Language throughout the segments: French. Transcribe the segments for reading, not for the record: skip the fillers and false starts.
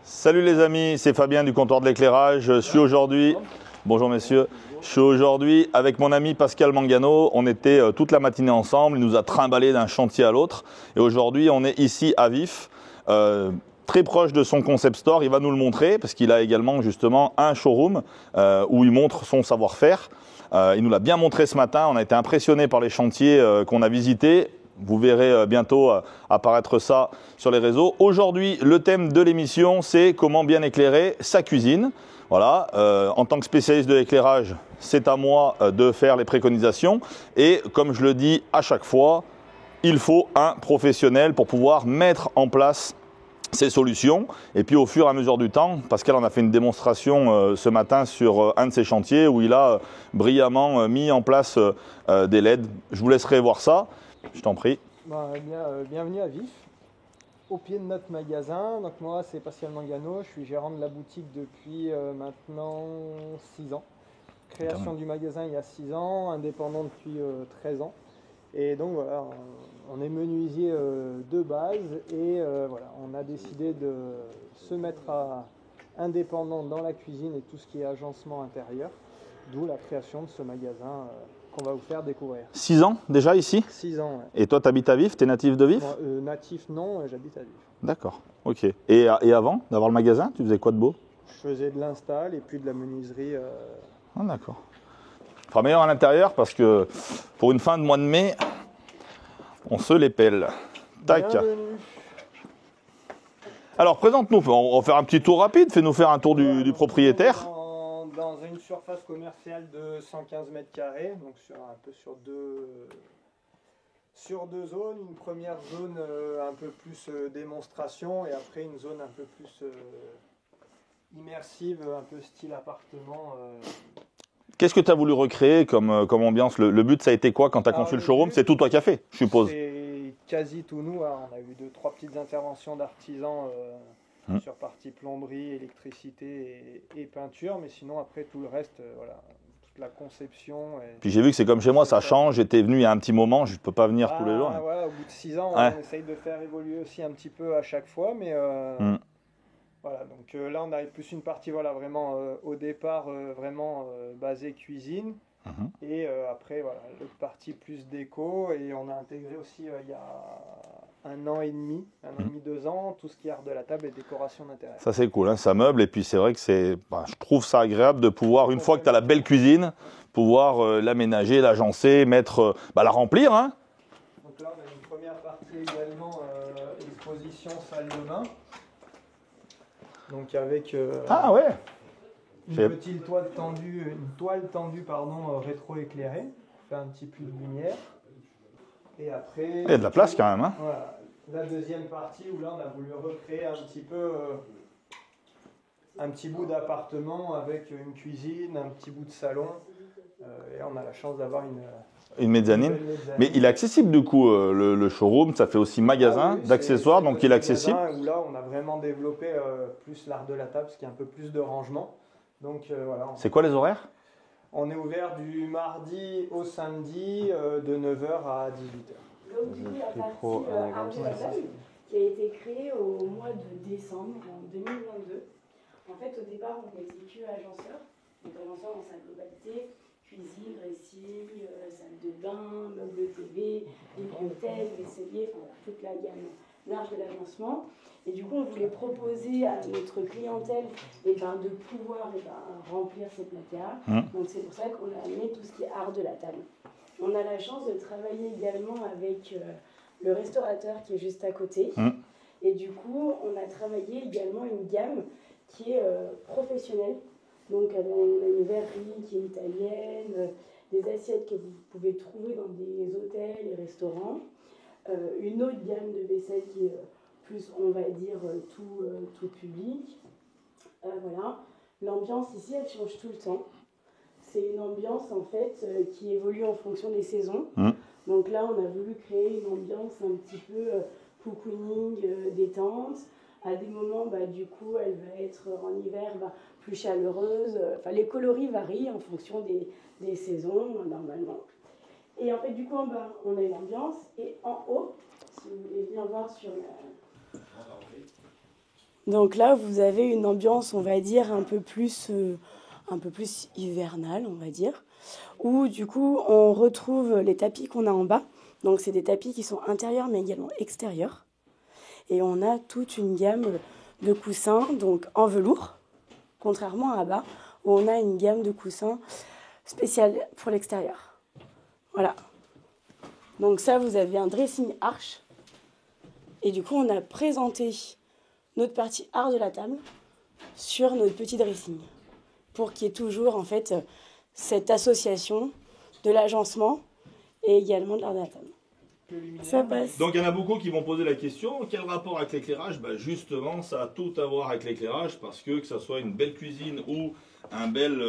Salut les amis, c'est Fabien du comptoir de l'éclairage. Je suis aujourd'hui, bonjour messieurs, je suis aujourd'hui avec mon ami Pascal Mangano. On était toute la matinée ensemble, il nous a trimballé d'un chantier à l'autre. Et aujourd'hui, on est ici à Vif, très proche de son concept store. Il va nous le montrer parce qu'il a également justement un showroom où il montre son savoir-faire. Il nous l'a bien montré ce matin, on a été impressionnés par les chantiers qu'on a visités. Vous verrez bientôt apparaître ça sur les réseaux. Aujourd'hui, le thème de l'émission, c'est comment bien éclairer sa cuisine. Voilà, en tant que spécialiste de l'éclairage, c'est à moi de faire les préconisations. Et comme je le dis à chaque fois, il faut un professionnel pour pouvoir mettre en place ces solutions. Et puis au fur et à mesure du temps, Pascal en a fait une démonstration ce matin sur un de ses chantiers où il a brillamment mis en place des LED. Je vous laisserai voir ça. Je t'en prie. Bienvenue à Vif, au pied de notre magasin. Donc moi c'est Pascal Mangano, je suis gérant de la boutique depuis maintenant 6 ans. Création du magasin il y a 6 ans, indépendant depuis 13 ans. Et donc voilà, on est menuisier de base et voilà, on a décidé de se mettre indépendant dans la cuisine et tout ce qui est agencement intérieur, d'où la création de ce magasin qu'on va vous faire découvrir. 6 ans déjà ici? 6 ans, ouais. Et toi, tu habites à Vif? Tu es natif de Vif? Natif non, j'habite à Vif. D'accord, ok. Et avant d'avoir le magasin, tu faisais quoi de beau? Je faisais de l'install et puis de la menuiserie. Ah, d'accord. Il fera meilleur à l'intérieur parce que pour une fin de mois de mai, on se les pèle. Tac. Bienvenue. Alors, présente-nous, on va faire un petit tour rapide, fais-nous faire un tour du propriétaire. Dans une surface commerciale de 115 mètres carrés, donc sur deux zones. Une première zone un peu plus démonstration et après une zone un peu plus immersive, un peu style appartement. Qu'est-ce que tu as voulu recréer comme ambiance? Le but, ça a été quoi quand tu as conçu le showroom? C'est tout toi qui as fait, je suppose. C'est quasi tout nous. Hein. On a eu 2-3 petites interventions d'artisans sur partie plomberie, électricité et peinture, mais sinon après tout le reste, voilà, toute la conception. Puis j'ai vu que c'est comme chez moi, ça change. J'étais venu il y a un petit moment, je ne peux pas venir tous les jours. Voilà, au bout de 6 ans, ouais. On essaye de faire évoluer aussi un petit peu à chaque fois, mais voilà. Donc là, on arrive plus une partie, voilà, vraiment au départ vraiment basée cuisine. Et après, voilà, l'autre partie plus déco. Et on a intégré aussi il y a 1 an et demi, 2 ans, tout ce qui est art de la table et décoration d'intérieur. Ça, c'est cool, hein, ça meuble. Et puis, c'est vrai que je trouve ça agréable de pouvoir, une fois que tu as la belle cuisine, pouvoir l'aménager, l'agencer, la remplir. Hein. Donc là, on a une première partie également, exposition salle de bain. Donc avec... ah ouais. Une petite toile tendue, rétro-éclairée, fait un petit peu de lumière. Et après... Il y a de la place quand même. Hein. Voilà. La deuxième partie où là on a voulu recréer un petit peu un petit bout d'appartement avec une cuisine, un petit bout de salon. Et on a la chance d'avoir une mezzanine. Mais il est accessible du coup, le showroom, ça fait aussi magasin d'accessoires, donc il est accessible. Où là on a vraiment développé plus l'art de la table, ce qui est un peu plus de rangement. Donc, voilà, c'est quoi les horaires? On est ouvert du mardi au samedi de 9h à 18h. Donc du coup, la partie art de la table qui a été créée au mois de décembre en 2022. En fait, au départ, on était que agenceur. Donc agenceur dans sa globalité, cuisine, dressing, salle de bain, meubles TV, bibliothèque, vaisselier, enfin toute la gamme large de l'agencement. Et du coup, on voulait proposer à notre clientèle de pouvoir remplir ces placards. Donc c'est pour ça qu'on a amené tout ce qui est art de la table. On a la chance de travailler également avec le restaurateur qui est juste à côté. Et du coup, on a travaillé également une gamme qui est professionnelle. Donc on a une verrerie qui est italienne, des assiettes que vous pouvez trouver dans des hôtels et restaurants. Une autre gamme de vaisselle qui est plus, on va dire, tout public. Voilà. L'ambiance ici, elle change tout le temps. C'est une ambiance, en fait, qui évolue en fonction des saisons. Donc là, on a voulu créer une ambiance un petit peu cocooning, détente. À des moments, du coup, elle va être en hiver plus chaleureuse. Les coloris varient en fonction des saisons, normalement. Et en fait, du coup, en bas, on a une ambiance. Et en haut, si vous voulez bien voir sur la... Donc là, vous avez une ambiance, on va dire, un peu plus hivernale, on va dire, où du coup, on retrouve les tapis qu'on a en bas. Donc c'est des tapis qui sont intérieurs, mais également extérieurs. Et on a toute une gamme de coussins, donc en velours, contrairement à bas, où on a une gamme de coussins spéciale pour l'extérieur. Voilà. Donc ça, vous avez un dressing arche. Et du coup, on a présenté notre partie art de la table sur notre petit dressing, pour qu'il y ait toujours en fait cette association de l'agencement et également de l'art de la table. Ça passe. Donc il y en a beaucoup qui vont poser la question, quel rapport avec l'éclairage? Justement, ça a tout à voir avec l'éclairage, parce que ça soit une belle cuisine ou un bel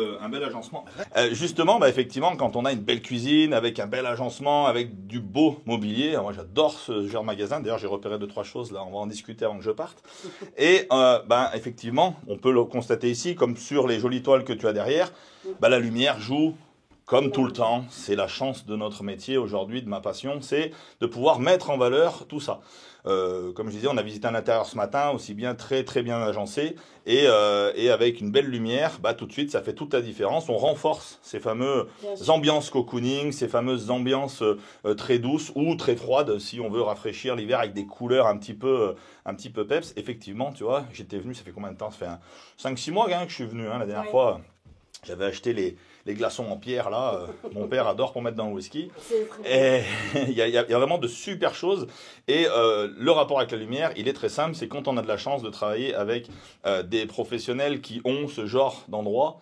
agencement. Justement, effectivement, quand on a une belle cuisine, avec un bel agencement, avec du beau mobilier, moi j'adore ce genre de magasin, d'ailleurs j'ai repéré 2-3 choses, là on va en discuter avant que je parte. Et effectivement, on peut le constater ici, comme sur les jolies toiles que tu as derrière, la lumière joue. Comme tout le temps, c'est la chance de notre métier aujourd'hui, de ma passion, c'est de pouvoir mettre en valeur tout ça. Comme je disais, on a visité un intérieur ce matin, aussi bien très bien agencé, et avec une belle lumière, tout de suite, ça fait toute la différence. On renforce ces fameuses ambiances cocooning, ces fameuses ambiances très douces ou très froides, si on veut rafraîchir l'hiver avec des couleurs un petit peu peps. Effectivement, tu vois, j'étais venu, ça fait combien de temps? Ça fait 5-6 mois que je suis venu, la dernière fois. J'avais acheté les glaçons en pierre, là. Mon père adore pour mettre dans le whisky. Et il y a vraiment de super choses. Et le rapport avec la lumière, il est très simple. C'est quand on a de la chance de travailler avec des professionnels qui ont ce genre d'endroit,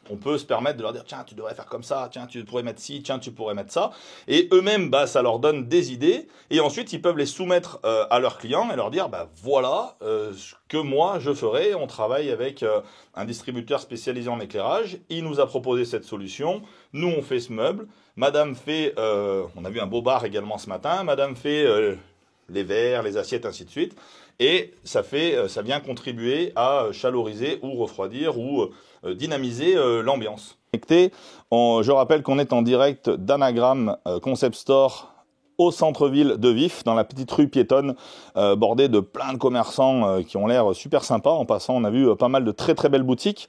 on peut se permettre de leur dire, tiens, tu devrais faire comme ça, tiens, tu pourrais mettre ci, tiens, tu pourrais mettre ça. Et eux-mêmes, ça leur donne des idées. Et ensuite, ils peuvent les soumettre à leurs clients et leur dire, voilà ce que moi, je ferai. On travaille avec un distributeur spécialisé en éclairage. Il nous a proposé cette solution. Nous, on fait ce meuble. Madame fait, on a vu un beau bar également ce matin. Madame fait les verres, les assiettes, ainsi de suite. Et ça vient contribuer à chaloriser ou refroidir ou dynamiser l'ambiance. Je rappelle qu'on est en direct d'Anagram Concept Store au centre-ville de Vif, dans la petite rue piétonne, bordée de plein de commerçants qui ont l'air super sympas. En passant, on a vu pas mal de très belles boutiques.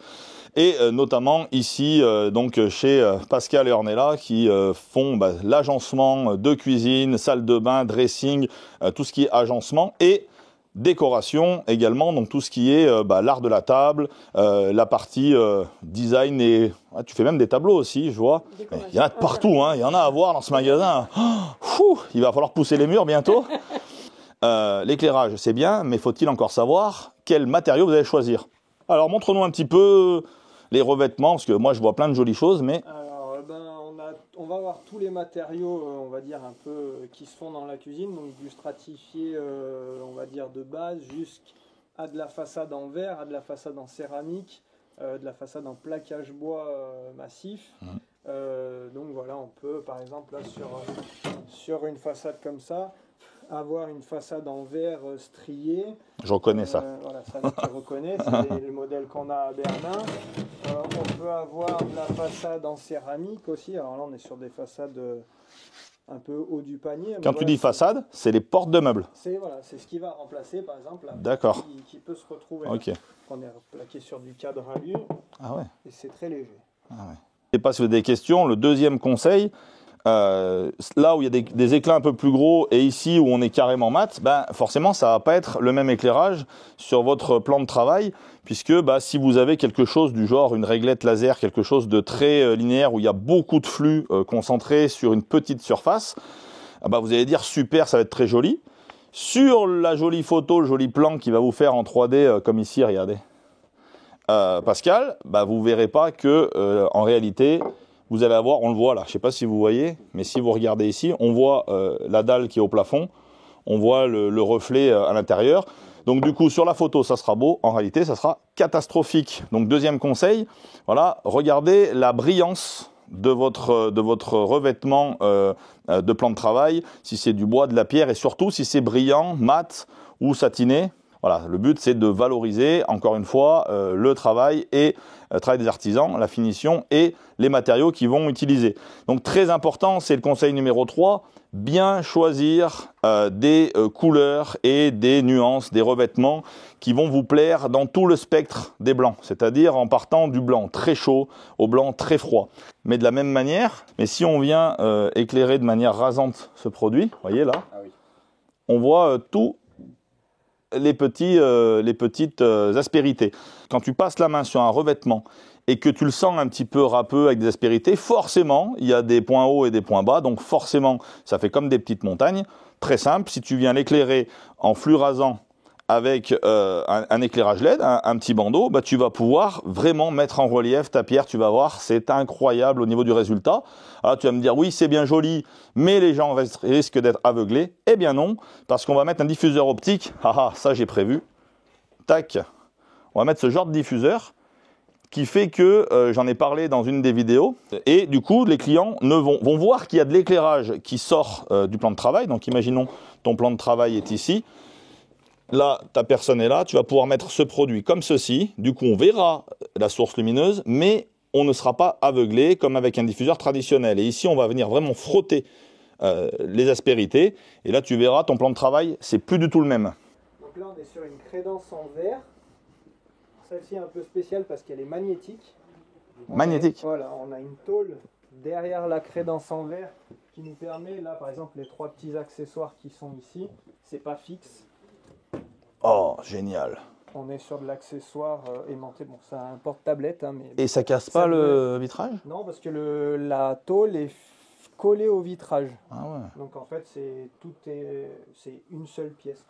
Et notamment ici, donc chez Pascal et Ornella, qui font l'agencement de cuisine, salle de bain, dressing, tout ce qui est agencement et décoration également, donc tout ce qui est l'art de la table, la partie design et tu fais même des tableaux aussi, je vois. Il y en a de partout, il y en a à voir dans ce magasin. Il va falloir pousser les murs bientôt. L'éclairage, c'est bien, mais faut-il encore savoir quel matériau vous allez choisir? Alors montre-nous un petit peu les revêtements, parce que moi je vois plein de jolies choses, mais... On va avoir tous les matériaux, on va dire, un peu qui se font dans la cuisine, donc du stratifié, on va dire, de base, jusqu'à de la façade en verre, à de la façade en céramique, de la façade en plaquage bois massif. Donc voilà, on peut, par exemple, là, sur une façade comme ça, avoir une façade en verre strié. Je reconnais ça. Voilà, ça tu reconnais, c'est le modèle qu'on a à Berlin. On peut avoir de la façade en céramique aussi. Alors là, on est sur des façades un peu haut du panier. Quand tu dis façade, c'est les portes de meubles. C'est ce qui va remplacer, par exemple, la porte qui peut se retrouver. Okay. On est plaqué sur du cadre à lieu. Ah ouais. Et c'est très léger. Ah ouais. Je ne sais pas si vous avez des questions. Le deuxième conseil, là où il y a des éclats un peu plus gros et ici où on est carrément mat, forcément ça va pas être le même éclairage sur votre plan de travail, puisque si vous avez quelque chose du genre une réglette laser, quelque chose de très linéaire où il y a beaucoup de flux concentré sur une petite surface, vous allez dire super, ça va être très joli. Sur la jolie photo, le joli plan qui va vous faire en 3D comme ici, regardez, Pascal, vous verrez pas que en réalité vous allez avoir, on le voit là, je ne sais pas si vous voyez, mais si vous regardez ici, on voit la dalle qui est au plafond, on voit le reflet à l'intérieur. Donc du coup, sur la photo, ça sera beau, en réalité, ça sera catastrophique. Donc deuxième conseil, voilà, regardez la brillance de votre revêtement de plan de travail, si c'est du bois, de la pierre, et surtout si c'est brillant, mat ou satiné. Voilà, le but c'est de valoriser, encore une fois, le travail et le travail des artisans, la finition et les matériaux qu'ils vont utiliser. Donc très important, c'est le conseil numéro 3, bien choisir des couleurs et des nuances, des revêtements qui vont vous plaire dans tout le spectre des blancs, c'est-à-dire en partant du blanc très chaud au blanc très froid. Mais de la même manière, mais si on vient éclairer de manière rasante ce produit, vous voyez là, on voit tous les petites aspérités. Quand tu passes la main sur un revêtement et que tu le sens un petit peu râpeux avec des aspérités, forcément, il y a des points hauts et des points bas, donc forcément, ça fait comme des petites montagnes. Très simple, si tu viens l'éclairer en flux rasant avec un éclairage LED, un petit bandeau, bah, tu vas pouvoir vraiment mettre en relief ta pierre, tu vas voir, c'est incroyable au niveau du résultat. Alors tu vas me dire, oui, c'est bien joli, mais les gens risquent d'être aveuglés. Eh bien non, parce qu'on va mettre un diffuseur optique, ça j'ai prévu, tac, on va mettre ce genre de diffuseur, qui fait que, j'en ai parlé dans une des vidéos, et du coup, les clients vont voir qu'il y a de l'éclairage qui sort du plan de travail. Donc, imaginons, ton plan de travail est ici. Là, ta personne est là, tu vas pouvoir mettre ce produit comme ceci. Du coup, on verra la source lumineuse, mais on ne sera pas aveuglé comme avec un diffuseur traditionnel. Et ici, on va venir vraiment frotter les aspérités. Et là, tu verras, ton plan de travail, c'est plus du tout le même. Donc là, on est sur une crédence en verre. Celle-ci est un peu spéciale parce qu'elle est magnétique. Magnétique. Voilà, on a une tôle derrière la crédence en verre qui nous permet, là par exemple, les 3 petits accessoires qui sont ici, c'est pas fixe. Oh, génial. On est sur de l'accessoire aimanté. Bon, c'est un porte-tablette. Hein, mais et ça casse pas le vitrage? Non, parce que la tôle est collée au vitrage. Ah ouais. Donc en fait, c'est une seule pièce.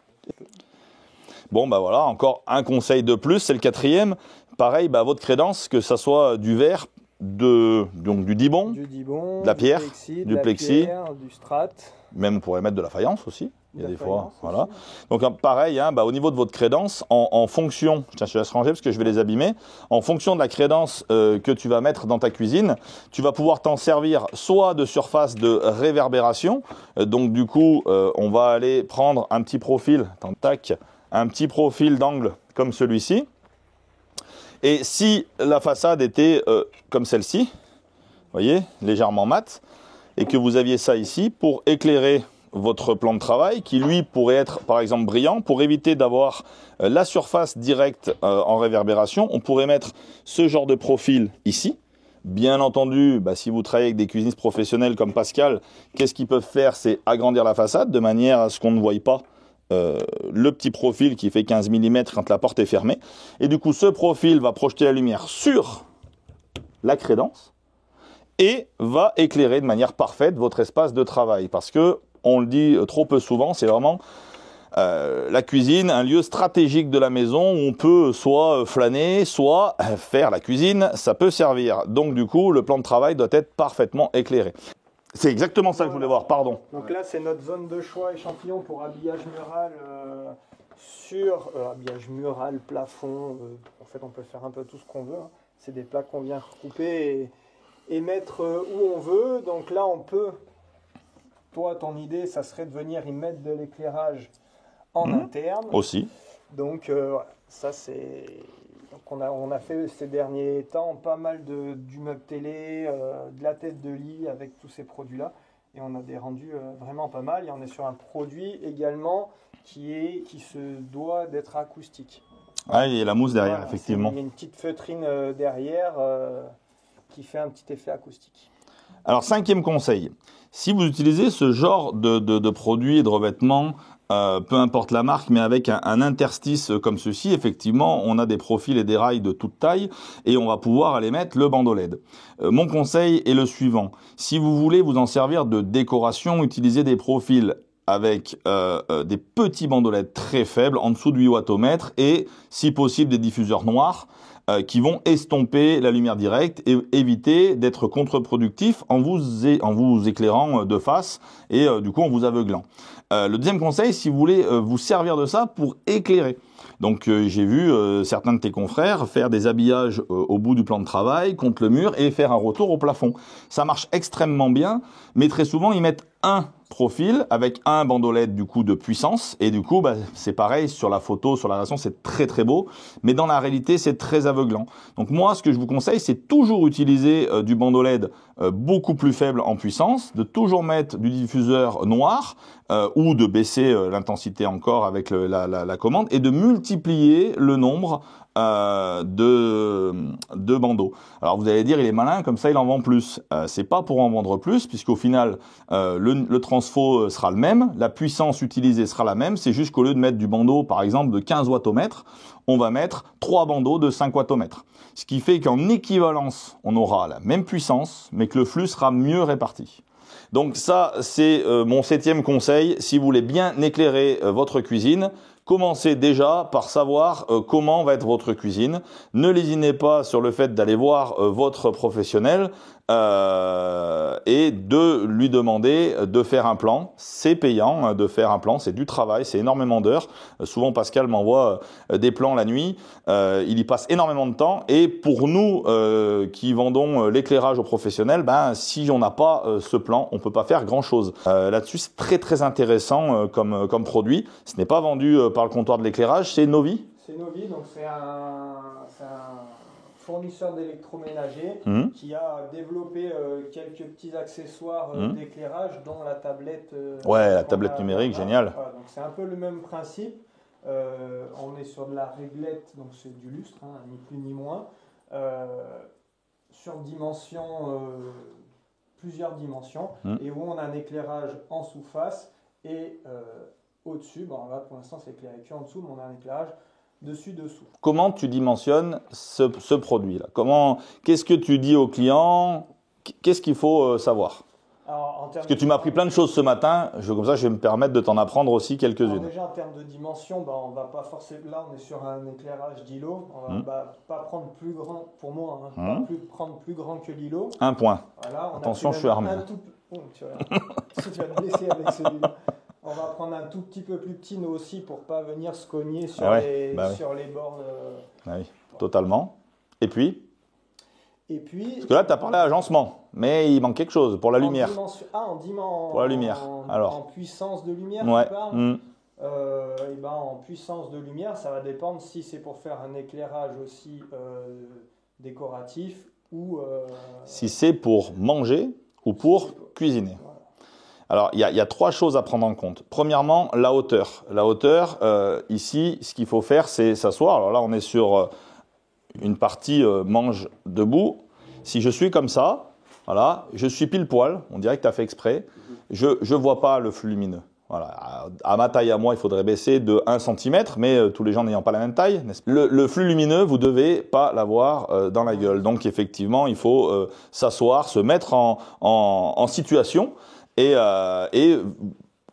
Bon, bah voilà, encore un conseil de plus, c'est le 4e. Pareil, bah, votre crédence, que ça soit du verre, donc du dibond, de la pierre, du plexi, du strat. Même on pourrait mettre de la faïence aussi. Il y a des fois, voilà. Donc pareil, hein, bah, au niveau de votre crédence, en fonction, je te laisse ranger parce que je vais les abîmer, en fonction de la crédence que tu vas mettre dans ta cuisine, tu vas pouvoir t'en servir soit de surface de réverbération, donc du coup, on va aller prendre un petit profil, tac, un petit profil d'angle comme celui-ci. Et si la façade était comme celle-ci, vous voyez, légèrement mat, et que vous aviez ça ici pour éclairer votre plan de travail, qui lui pourrait être par exemple brillant, pour éviter d'avoir la surface directe en réverbération, on pourrait mettre ce genre de profil ici. Bien entendu, bah, si vous travaillez avec des cuisinistes professionnels comme Pascal, qu'est-ce qu'ils peuvent faire? C'est agrandir la façade de manière à ce qu'on ne voie pas le petit profil qui fait 15 mm quand la porte est fermée. Et du coup, ce profil va projeter la lumière sur la crédence et va éclairer de manière parfaite votre espace de travail. Parce que, on le dit trop peu souvent, c'est vraiment la cuisine, un lieu stratégique de la maison où on peut soit flâner, soit faire la cuisine, ça peut servir. Donc du coup, le plan de travail doit être parfaitement éclairé. C'est exactement ça que je voulais voir, pardon. Donc là, c'est notre zone de choix échantillon pour habillage mural habillage mural, plafond. En fait, on peut faire un peu tout ce qu'on veut. Hein. C'est des plaques qu'on vient recouper et mettre où on veut. Donc là, on peut... Toi, ton idée, ça serait de venir y mettre de l'éclairage en interne. Aussi. Donc, ça, c'est... Donc on a fait ces derniers temps pas mal du meuble télé, de la tête de lit avec tous ces produits-là. Et on a des rendus vraiment pas mal. Et on est sur un produit également qui se doit d'être acoustique. Ah, il y a la mousse derrière, voilà, effectivement. Il y a une petite feutrine derrière qui fait un petit effet acoustique. Alors, 5e conseil. Si vous utilisez ce genre de produits et de revêtements, peu importe la marque, mais avec un interstice comme ceci, effectivement, on a des profils et des rails de toute taille et on va pouvoir aller mettre le bandeau LED. Mon conseil est le suivant. Si vous voulez vous en servir de décoration, utilisez des profils avec des petits bandeaux LED très faibles, en dessous du 8 wattomètre et, si possible, des diffuseurs noirs qui vont estomper la lumière directe et éviter d'être contre-productif en vous éclairant de face et du coup en vous aveuglant. Le deuxième conseil, si vous voulez vous servir de ça pour éclairer. Donc j'ai vu certains de tes confrères faire des habillages au bout du plan de travail contre le mur et faire un retour au plafond. Ça marche extrêmement bien, mais très souvent ils mettent un profil avec un bandeau LED du coup de puissance et du coup bah, c'est pareil sur la photo, sur la relation c'est très très beau, mais dans la réalité c'est très aveuglant. Donc moi ce que je vous conseille c'est toujours utiliser du bandeau LED beaucoup plus faible en puissance, de toujours mettre du diffuseur noir ou de baisser l'intensité encore avec la commande et de multiplier le nombre de bandeaux. Alors vous allez dire il est malin comme ça il en vend plus. C'est pas pour en vendre plus puisqu'au final le transfo sera le même, la puissance utilisée sera la même, c'est juste qu'au lieu de mettre du bandeau par exemple de 15 wattomètres, on va mettre 3 bandeaux de 5 wattomètres. Ce qui fait qu'en équivalence on aura la même puissance mais que le flux sera mieux réparti. Donc ça c'est mon 7e conseil si vous voulez bien éclairer votre cuisine. Commencez déjà par savoir comment va être votre cuisine. Ne lésinez pas sur le fait d'aller voir votre professionnel et de lui demander de faire un plan. C'est payant de faire un plan, c'est du travail, c'est énormément d'heures. Souvent Pascal m'envoie des plans la nuit, il y passe énormément de temps et pour nous qui vendons l'éclairage aux professionnels, ben, si on n'a pas ce plan, on peut pas faire grand chose. Là-dessus c'est très très intéressant comme produit. Ce n'est pas vendu par le comptoir de l'éclairage, c'est Novi. C'est Novi, donc c'est un fournisseur d'électroménager qui a développé quelques petits accessoires d'éclairage, dont la tablette. Ouais, la tablette numérique, génial. Voilà, donc c'est un peu le même principe. On est sur de la réglette, donc c'est du lustre, hein, ni plus ni moins, sur plusieurs dimensions, et où on a un éclairage en sous-face et au-dessus. Bon, là pour l'instant c'est éclairé que en dessous, mais on a un éclairage dessus-dessous. Comment tu dimensionnes ce produit-là? Qu'est-ce que tu dis aux clients? Qu'est-ce qu'il faut savoir? Parce que tu m'as appris plein de choses ce matin, comme ça je vais me permettre de t'en apprendre aussi quelques-unes. Déjà en termes de dimension, on va pas forcément. Là on est sur un éclairage d'îlot, on va pas prendre plus grand, pour moi, pas prendre plus grand que l'îlot. Un point. Voilà, attention, je suis armé. Tu vas te blesser avec celui-là. On va prendre un tout petit peu plus petit nous aussi pour pas venir se cogner sur, sur les bords. Oui, totalement. Et puis parce que là, tu as parlé agencement, mais il manque quelque chose pour la lumière. Pour la lumière. Alors. En puissance de lumière, ouais. tu parles en puissance de lumière, ça va dépendre si c'est pour faire un éclairage aussi décoratif ou... si c'est pour manger ou pour cuisiner. Voilà. Alors, il y a 3 choses à prendre en compte. Premièrement, la hauteur. La hauteur, ici, ce qu'il faut faire, c'est s'asseoir. Alors là, on est sur une partie mange debout. Si je suis comme ça, voilà, je suis pile poil, on dirait que tu as fait exprès, je ne vois pas le flux lumineux. Voilà. À ma taille à moi, il faudrait baisser de 1 cm, mais tous les gens n'ayant pas la même taille, le flux lumineux, vous ne devez pas l'avoir dans la gueule. Donc effectivement, il faut s'asseoir, se mettre en situation et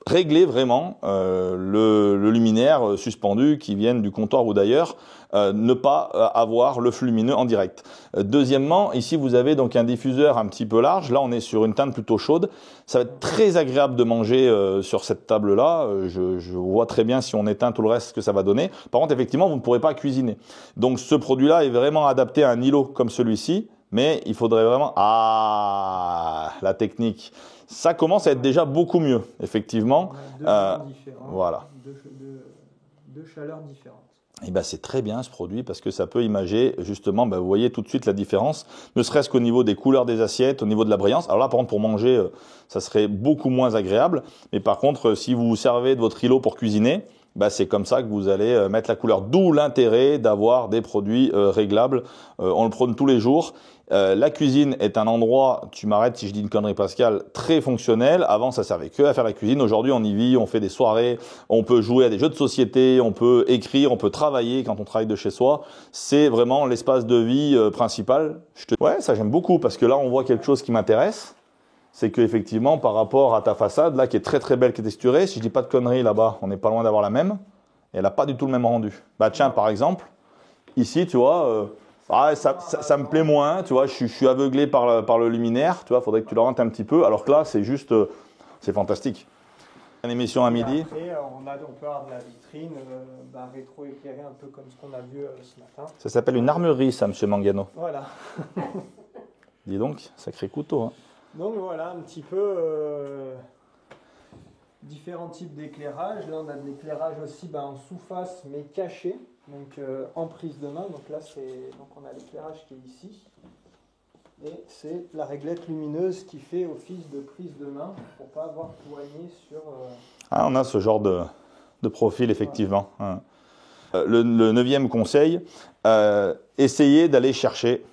régler vraiment le luminaire suspendu qui vienne du comptoir ou d'ailleurs, ne pas avoir le flux lumineux en direct. Deuxièmement, ici vous avez donc un diffuseur un petit peu large, là on est sur une teinte plutôt chaude, ça va être très agréable de manger sur cette table-là, je vois très bien si on éteint tout le reste ce que ça va donner. Par contre effectivement vous ne pourrez pas cuisiner. Donc ce produit-là est vraiment adapté à un îlot comme celui-ci, mais il faudrait vraiment... Ah, la technique. Ça commence à être déjà beaucoup mieux, effectivement. Deux chaleurs différentes. Voilà. Deux chaleurs différentes. Et ben c'est très bien ce produit parce que ça peut imager justement, vous voyez tout de suite la différence, ne serait-ce qu'au niveau des couleurs des assiettes, au niveau de la brillance. Alors là, par contre, pour manger, ça serait beaucoup moins agréable. Mais par contre, si vous vous servez de votre îlot pour cuisiner, c'est comme ça que vous allez mettre la couleur. D'où l'intérêt d'avoir des produits réglables. On le prône tous les jours. La cuisine est un endroit, tu m'arrêtes si je dis une connerie Pascal, très fonctionnel. Avant, ça servait que à faire la cuisine. Aujourd'hui, on y vit, on fait des soirées, on peut jouer à des jeux de société, on peut écrire, on peut travailler quand on travaille de chez soi. C'est vraiment l'espace de vie principal. Ouais, ça j'aime beaucoup parce que là, on voit quelque chose qui m'intéresse. C'est qu'effectivement, par rapport à ta façade, là, qui est très très belle, qui est texturée, si je dis pas de conneries là-bas, on n'est pas loin d'avoir la même. Et elle n'a pas du tout le même rendu. Tiens, par exemple, ici, tu vois... ça me plaît moins, tu vois, je suis aveuglé par le luminaire, tu vois, faudrait que tu le rentres un petit peu, alors que là, c'est juste, c'est fantastique. Une émission à midi. Après, on peut avoir de la vitrine rétro-éclairée, un peu comme ce qu'on a vu ce matin. Ça s'appelle une armurerie, ça, monsieur Mangano. Voilà. Dis donc, sacré couteau. Hein. Donc voilà, un petit peu différents types d'éclairage. Là, on a de l'éclairage aussi en sous-face, mais caché, donc en prise de main. Donc là, on a l'éclairage qui est ici. Et c'est la réglette lumineuse qui fait office de prise de main pour ne pas avoir poigné sur... Ah, on a ce genre de profil, effectivement. Ouais. Le 9e conseil, essayez d'aller chercher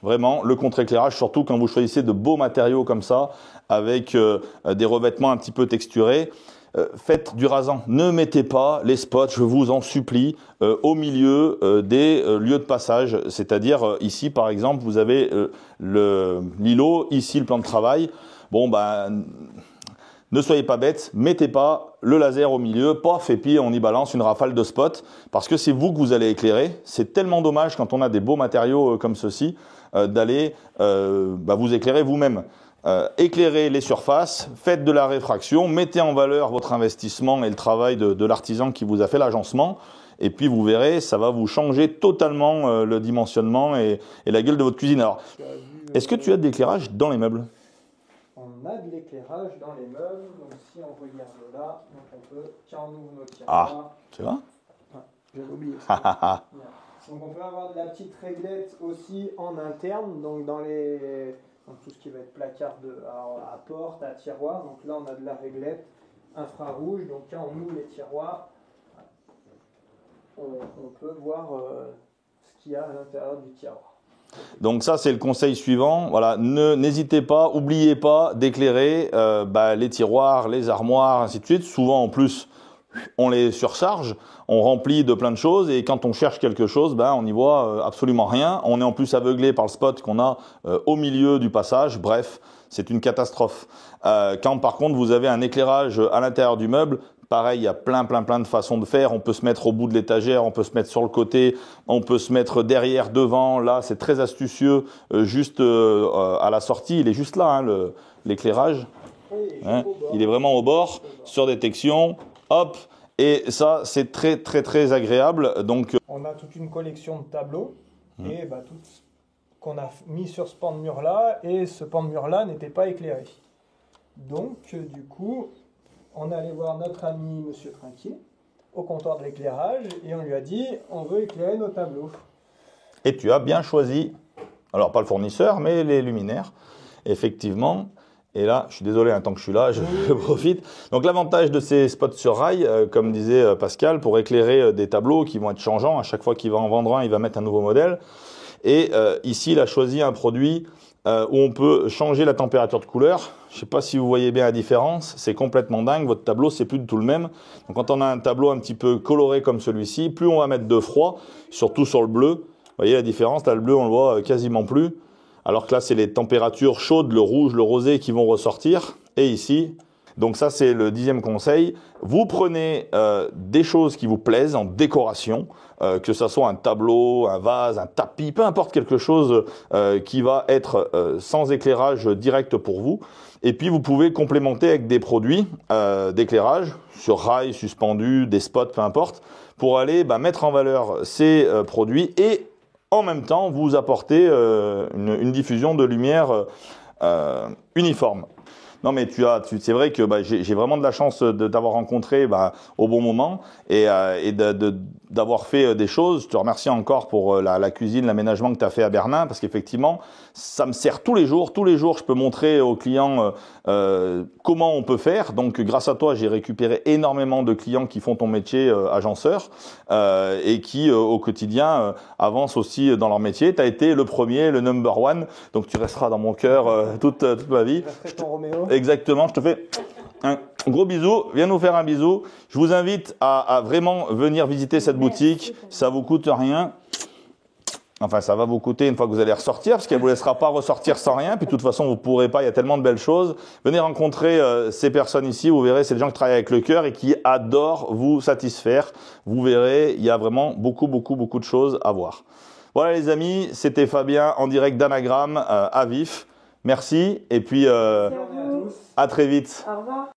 vraiment le contre-éclairage, surtout quand vous choisissez de beaux matériaux comme ça, avec des revêtements un petit peu texturés. Faites du rasant. Ne mettez pas les spots, je vous en supplie, au milieu des lieux de passage. C'est-à-dire ici, par exemple, vous avez l'îlot, ici le plan de travail. Bon, ne soyez pas bêtes, mettez pas le laser au milieu, paf, et puis on y balance une rafale de spots, parce que c'est vous que vous allez éclairer. C'est tellement dommage quand on a des beaux matériaux comme ceux-ci, d'aller vous éclairer vous-même. Éclairez les surfaces, faites de la réfraction, mettez en valeur votre investissement et le travail de l'artisan qui vous a fait l'agencement, et puis vous verrez, ça va vous changer totalement le dimensionnement et la gueule de votre cuisine. Alors, est-ce que tu as de l'éclairage dans les meubles? On a de l'éclairage dans les meubles, donc si on regarde là, donc on peut, tiens, on ouvre notre tiroir. Ah, tu vois? J'avais oublié ça. Donc on peut avoir de la petite réglette aussi en interne, donc dans tout ce qui va être placard à porte, à tiroir. Donc là on a de la réglette infrarouge, donc quand on ouvre les tiroirs, on peut voir ce qu'il y a à l'intérieur du tiroir. Donc ça c'est le conseil suivant, voilà, n'hésitez pas, oubliez pas d'éclairer les tiroirs, les armoires, ainsi de suite. Souvent en plus on les surcharge, on remplit de plein de choses et quand on cherche quelque chose, on n'y voit absolument rien. On est en plus aveuglé par le spot qu'on a au milieu du passage, bref, c'est une catastrophe. Quand par contre vous avez un éclairage à l'intérieur du meuble, pareil, il y a plein de façons de faire. On peut se mettre au bout de l'étagère, on peut se mettre sur le côté, on peut se mettre derrière, devant. Là, c'est très astucieux. Juste à la sortie, il est juste là, l'éclairage. Il est vraiment au bord, sur détection. Hop. Et ça, c'est très agréable. Donc, on a toute une collection de tableaux et tout qu'on a mis sur ce pan de mur-là. Et ce pan de mur-là n'était pas éclairé. Donc, du coup... on est allé voir notre ami Monsieur Trinquier au comptoir de l'éclairage et on lui a dit on veut éclairer nos tableaux. Et tu as bien choisi, alors pas le fournisseur, mais les luminaires, effectivement. Et là, je suis désolé, tant que je suis là, je profite. Donc l'avantage de ces spots sur rail, comme disait Pascal, pour éclairer des tableaux qui vont être changeants, à chaque fois qu'il va en vendre un, il va mettre un nouveau modèle. Et ici, il a choisi un produit où on peut changer la température de couleur. Je ne sais pas si vous voyez bien la différence, c'est complètement dingue, votre tableau c'est plus du tout le même. Donc quand on a un tableau un petit peu coloré comme celui-ci, plus on va mettre de froid, surtout sur le bleu, vous voyez la différence, là le bleu on le voit quasiment plus, alors que là c'est les températures chaudes, le rouge, le rosé qui vont ressortir, et ici, donc ça c'est le 10e conseil, vous prenez des choses qui vous plaisent en décoration, que ça soit un tableau, un vase, un tapis, peu importe quelque chose qui va être sans éclairage direct pour vous. Et puis vous pouvez complémenter avec des produits d'éclairage sur rail, suspendus, des spots, peu importe, pour aller mettre en valeur ces produits et en même temps vous apporter une diffusion de lumière uniforme. Non mais c'est vrai que j'ai vraiment de la chance de t'avoir rencontré au bon moment et d'avoir fait des choses. Je te remercie encore pour la cuisine, l'aménagement que tu as fait à Bernin parce qu'effectivement, ça me sert tous les jours. Tous les jours, je peux montrer aux clients comment on peut faire. Donc grâce à toi, j'ai récupéré énormément de clients qui font ton métier agenceur et qui au quotidien avancent aussi dans leur métier. Tu as été le premier, le number one. Donc tu resteras dans mon cœur toute ma vie. Ton Roméo. Exactement, je te fais un gros bisou, viens nous faire un bisou. Je vous invite à vraiment venir visiter cette boutique, ça vous coûte rien. Enfin, ça va vous coûter une fois que vous allez ressortir, parce qu'elle ne vous laissera pas ressortir sans rien, puis de toute façon, vous ne pourrez pas, il y a tellement de belles choses. Venez rencontrer ces personnes ici, vous verrez, c'est des gens qui travaillent avec le cœur et qui adorent vous satisfaire. Vous verrez, il y a vraiment beaucoup de choses à voir. Voilà les amis, c'était Fabien en direct d'Anagramme à Vif. Merci et puis à très vite. Au revoir.